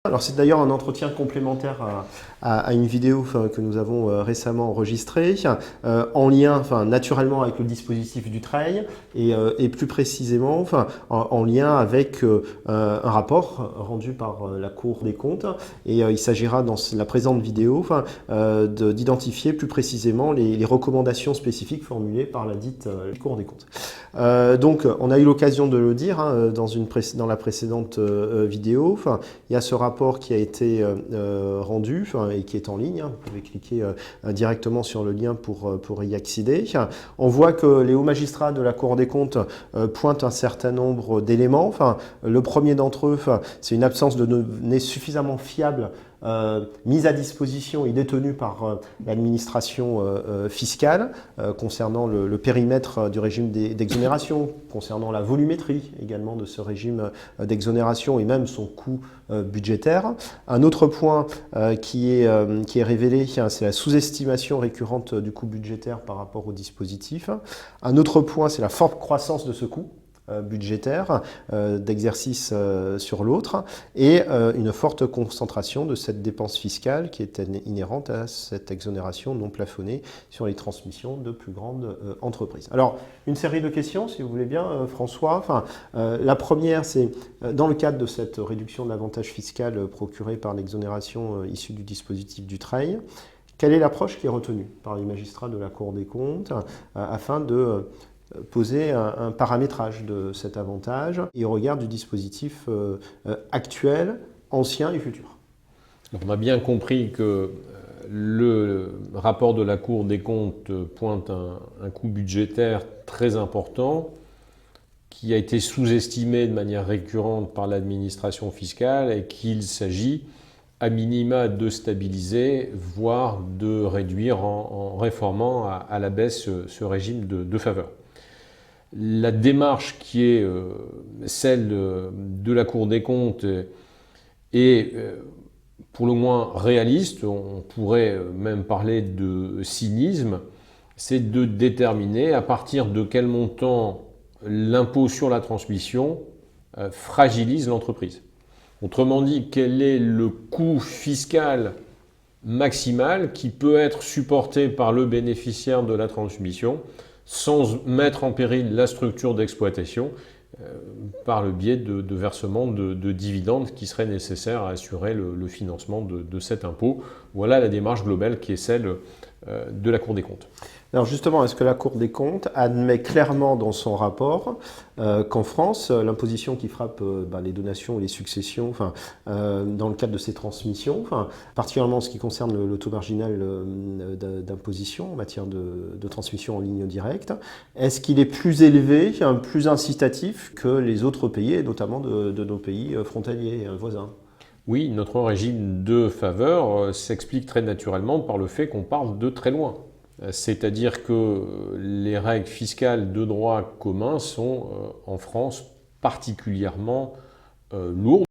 Alors c'est d'ailleurs un entretien complémentaire à une vidéo que nous avons récemment enregistrée, en lien naturellement avec le dispositif du trail et plus précisément en lien avec un rapport rendu par la Cour des comptes. Et il s'agira dans la présente vidéo d'identifier plus précisément les recommandations spécifiques formulées par la dite Cour des comptes. Donc on a eu l'occasion de le dire dans la précédente vidéo. Il y a ce rapport qui a été rendu et qui est en ligne. Vous pouvez cliquer directement sur le lien pour y accéder. On voit que les hauts magistrats de la Cour des comptes pointent un certain nombre d'éléments. Le premier d'entre eux, c'est une absence de données suffisamment fiables mise à disposition et détenue par l'administration fiscale concernant le périmètre du régime d'exonération, concernant la volumétrie également de ce régime d'exonération et même son coût budgétaire. Un autre point qui est révélé, c'est la sous-estimation récurrente du coût budgétaire par rapport au dispositif. Un autre point, c'est la forte croissance de ce coût budgétaire d'exercice sur l'autre et une forte concentration de cette dépense fiscale qui est inhérente à cette exonération non plafonnée sur les transmissions de plus grandes entreprises. Alors, une série de questions, si vous voulez bien, François. La première, c'est dans le cadre de cette réduction de l'avantage fiscal procuré par l'exonération issue du dispositif du trail, quelle est l'approche qui est retenue par les magistrats de la Cour des comptes afin de poser un paramétrage de cet avantage et au regard du dispositif actuel, ancien et futur? On a bien compris que le rapport de la Cour des comptes pointe un coût budgétaire très important qui a été sous-estimé de manière récurrente par l'administration fiscale et qu'il s'agit à minima de stabiliser, voire de réduire en réformant à la baisse ce régime de faveur. La démarche qui est celle de la Cour des comptes est pour le moins réaliste, on pourrait même parler de cynisme, c'est de déterminer à partir de quel montant l'impôt sur la transmission fragilise l'entreprise. Autrement dit, quel est le coût fiscal maximal qui peut être supporté par le bénéficiaire de la transmission sans mettre en péril la structure d'exploitation par le biais de versement de dividendes qui seraient nécessaires à assurer le financement de cet impôt. Voilà la démarche globale qui est celle de la Cour des comptes. Alors justement, est-ce que la Cour des comptes admet clairement dans son rapport qu'en France, l'imposition qui frappe les donations et les successions dans le cadre de ces transmissions, particulièrement en ce qui concerne le taux marginal d'imposition en matière de transmission en ligne directe, est-ce qu'il est plus élevé, plus incitatif que les autres pays, et notamment de nos pays frontaliers voisins? Oui, notre régime de faveur s'explique très naturellement par le fait qu'on parle de très loin. C'est-à-dire que les règles fiscales de droit commun sont en France particulièrement lourdes.